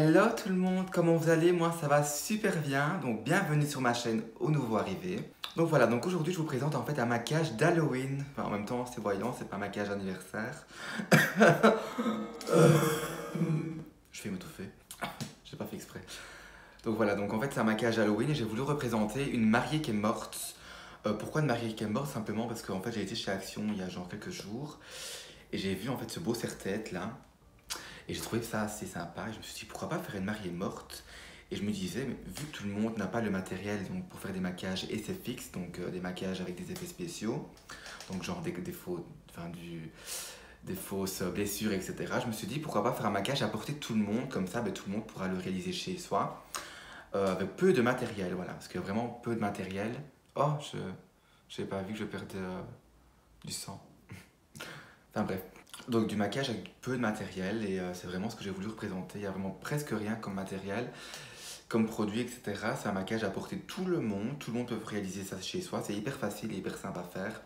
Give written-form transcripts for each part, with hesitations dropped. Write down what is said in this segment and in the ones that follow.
Hello tout le monde, comment vous allez? Moi ça va super bien, donc bienvenue sur ma chaîne aux nouveaux arrivés. Donc voilà, donc aujourd'hui je vous présente en fait un maquillage d'Halloween. Enfin, en même temps c'est voyant, c'est pas un maquillage anniversaire. Je vais m'étouffer, j'ai pas fait exprès. Donc voilà, donc en fait c'est un maquillage Halloween et j'ai voulu représenter une mariée qui est morte. Pourquoi une mariée qui est morte? Simplement parce que en fait j'ai été chez Action il y a genre quelques jours et j'ai vu en fait ce beau serre-tête là. Et j'ai trouvé ça assez sympa. Et je me suis dit, pourquoi pas faire une mariée morte? Et je me disais, mais vu que tout le monde n'a pas le matériel donc, pour faire des maquillages SFX, donc des maquillages avec des effets spéciaux, donc genre des faux, des fausses blessures, etc. Je me suis dit, pourquoi pas faire un maquillage à portée de tout le monde, comme ça, ben, tout le monde pourra le réaliser chez soi, avec peu de matériel, voilà, parce que vraiment peu de matériel. Oh, je n'ai pas vu que je perdais du sang. Enfin bref. Donc du maquillage avec peu de matériel et c'est vraiment ce que j'ai voulu représenter. Il n'y a vraiment presque rien comme matériel, comme produit, etc. C'est un maquillage à portée de tout le monde peut réaliser ça chez soi. C'est hyper facile et hyper simple à faire.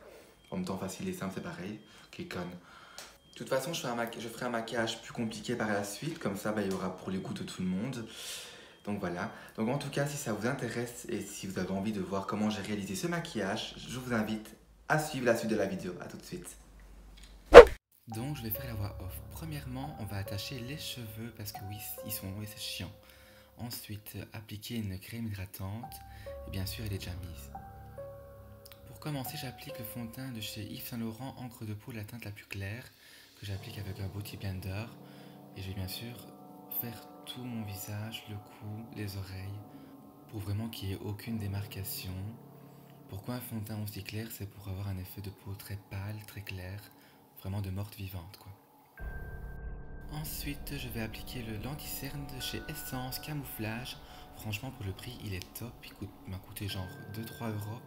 En même temps facile et simple c'est pareil, qui est conne. De toute façon je ferai un maquillage plus compliqué par la suite, comme ça il y aura pour les goûts de tout le monde. Donc voilà, donc en tout cas si ça vous intéresse et si vous avez envie de voir comment j'ai réalisé ce maquillage, je vous invite à suivre la suite de la vidéo. A tout de suite. Donc je vais faire la voix off. Premièrement, on va attacher les cheveux parce que oui, ils sont longs et c'est chiant. Ensuite, appliquer une crème hydratante et bien sûr elle est déjà mise. Pour commencer, j'applique le fond de teint de chez Yves Saint Laurent encre de peau la teinte la plus claire que j'applique avec un Beauty Blender et je vais bien sûr faire tout mon visage, le cou, les oreilles pour vraiment qu'il n'y ait aucune démarcation. Pourquoi un fond de teint aussi clair? C'est pour avoir un effet de peau très pâle, très clair, vraiment de morte vivante quoi. Ensuite, je vais appliquer le Lenticerne de chez Essence Camouflage. Franchement, pour le prix, il est top. Il m'a coûté genre 2-3 euros.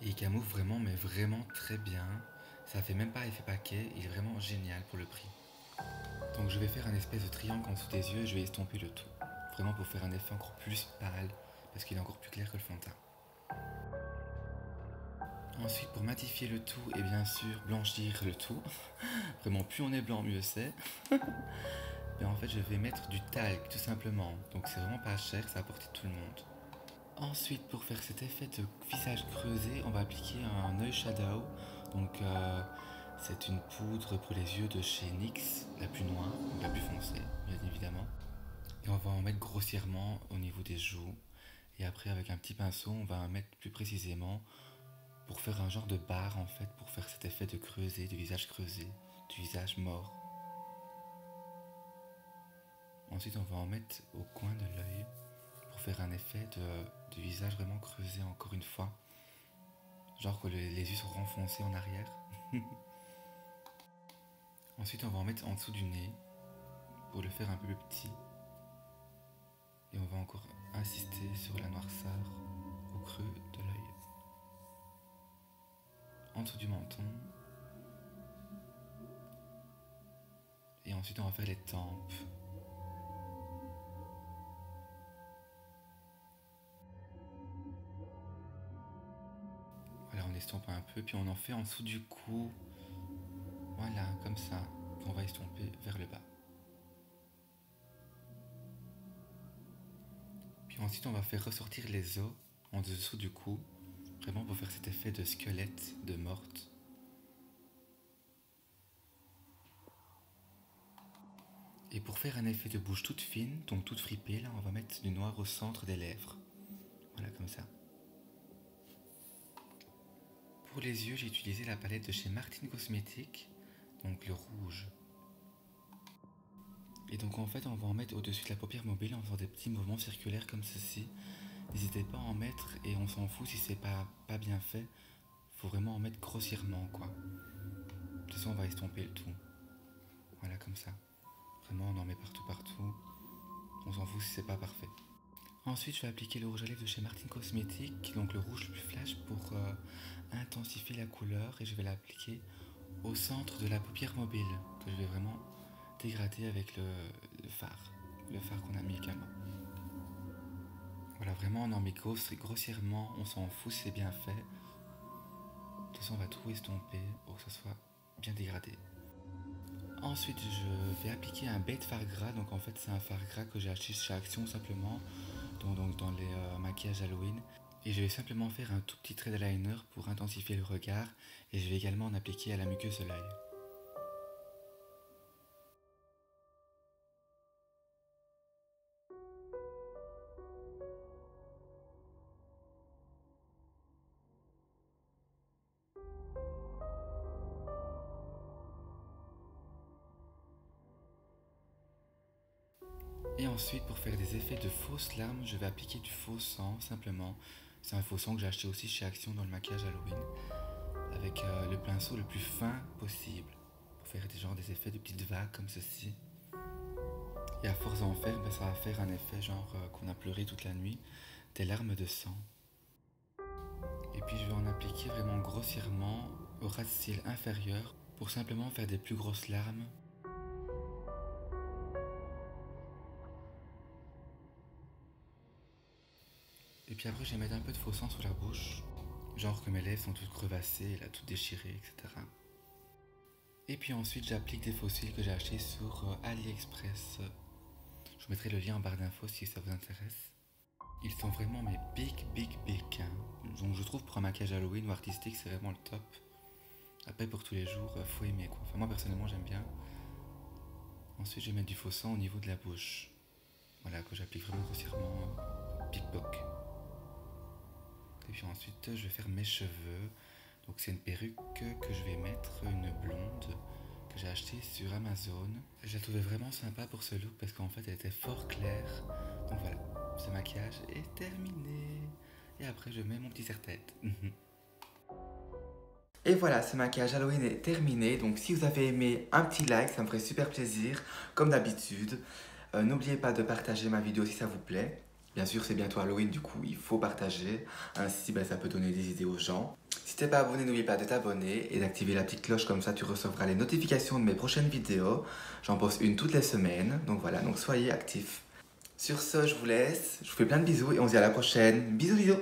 Et il camoufle vraiment, mais vraiment très bien. Ça fait même pas effet paquet. Il est vraiment génial pour le prix. Donc je vais faire un espèce de triangle en dessous des yeux et je vais estomper le tout. Vraiment pour faire un effet encore plus pâle. Parce qu'il est encore plus clair que le fond de teint. Ensuite, pour matifier le tout et bien sûr blanchir le tout. Vraiment, plus on est blanc, mieux c'est. Et en fait je vais mettre du talc tout simplement, donc c'est vraiment pas cher, ça apporte tout le monde. Ensuite pour faire cet effet de visage creusé, on va appliquer un œil shadow, donc c'est une poudre pour les yeux de chez NYX, la plus noire, donc la plus foncée bien évidemment. Et on va en mettre grossièrement au niveau des joues, et après avec un petit pinceau on va en mettre plus précisément pour faire un genre de barre en fait, pour faire cet effet de creusé, du visage creusé, du visage mort. Ensuite, on va en mettre au coin de l'œil pour faire un effet de visage vraiment creusé encore une fois. Genre que les yeux sont renfoncés en arrière. Ensuite, on va en mettre en dessous du nez pour le faire un peu plus petit. Et on va encore insister sur la noirceur au creux de l'œil. En dessous du menton. Et ensuite, on va faire les tempes. Voilà, on estompe un peu, puis on en fait en dessous du cou. Voilà, comme ça. On va estomper vers le bas. Puis ensuite, on va faire ressortir les os en dessous du cou, vraiment pour faire cet effet de squelette, de morte. Et pour faire un effet de bouche toute fine, donc toute fripée, là, on va mettre du noir au centre des lèvres. Voilà, comme ça. Pour les yeux, j'ai utilisé la palette de chez Martin Cosmetics, donc le rouge. Et donc en fait, on va en mettre au-dessus de la paupière mobile en faisant des petits mouvements circulaires comme ceci. N'hésitez pas à en mettre et on s'en fout si c'est pas bien fait. Faut vraiment en mettre grossièrement quoi. De toute façon, on va estomper le tout. Voilà, comme ça. Vraiment, on en met partout. On s'en fout si c'est pas parfait. Ensuite, je vais appliquer le rouge à lèvres de chez Martin Cosmetics, donc le rouge le plus flash pour intensifier la couleur. Et je vais l'appliquer au centre de la paupière mobile, que je vais vraiment dégrader avec le fard qu'on a mis également. Voilà, vraiment on en met grossièrement, on s'en fout si c'est bien fait. De toute façon, on va tout estomper pour que ça soit bien dégradé. Ensuite, je vais appliquer un bait de fard gras. Donc en fait, c'est un fard gras que j'ai acheté chez Action simplement, donc dans les maquillages Halloween. Et je vais simplement faire un tout petit trait d'eyeliner pour intensifier le regard. Et je vais également en appliquer à la muqueuse de l'œil. Et ensuite, pour faire des effets de fausses larmes, je vais appliquer du faux sang simplement. C'est un faux sang que j'ai acheté aussi chez Action dans le maquillage Halloween. Avec le pinceau le plus fin possible. Pour faire des effets de petites vagues comme ceci. Et à force d'en faire, ça va faire un effet genre qu'on a pleuré toute la nuit. Des larmes de sang. Et puis je vais en appliquer vraiment grossièrement au ras de cils inférieur. Pour simplement faire des plus grosses larmes. Et puis après, je vais mettre un peu de faux sang sur la bouche. Genre que mes lèvres sont toutes crevassées, là, toutes déchirées, etc. Et puis ensuite, j'applique des faux cils que j'ai achetés sur AliExpress. Je vous mettrai le lien en barre d'infos si ça vous intéresse. Ils sont vraiment mais big. Hein. Donc je trouve pour un maquillage Halloween ou artistique, c'est vraiment le top. Après, pour tous les jours, faut aimer quoi. Enfin, moi personnellement, j'aime bien. Ensuite, je vais mettre du faux sang au niveau de la bouche. Voilà, que j'applique vraiment grossièrement. Big bock. Et puis ensuite, je vais faire mes cheveux. Donc c'est une perruque que je vais mettre, une blonde que j'ai achetée sur Amazon. Je la trouvais vraiment sympa pour ce look parce qu'en fait elle était fort claire. Donc voilà, ce maquillage est terminé. Et après je mets mon petit serre-tête. Et voilà, ce maquillage Halloween est terminé. Donc si vous avez aimé, un petit like, ça me ferait super plaisir, comme d'habitude. N'oubliez pas de partager ma vidéo si ça vous plaît. Bien sûr, c'est bientôt Halloween, du coup, il faut partager. Ainsi, ça peut donner des idées aux gens. Si t'es pas abonné, n'oublie pas de t'abonner et d'activer la petite cloche, comme ça tu recevras les notifications de mes prochaines vidéos. J'en poste une toutes les semaines, donc voilà, donc soyez actifs. Sur ce, je vous laisse, je vous fais plein de bisous et on se dit à la prochaine. Bisous bisous.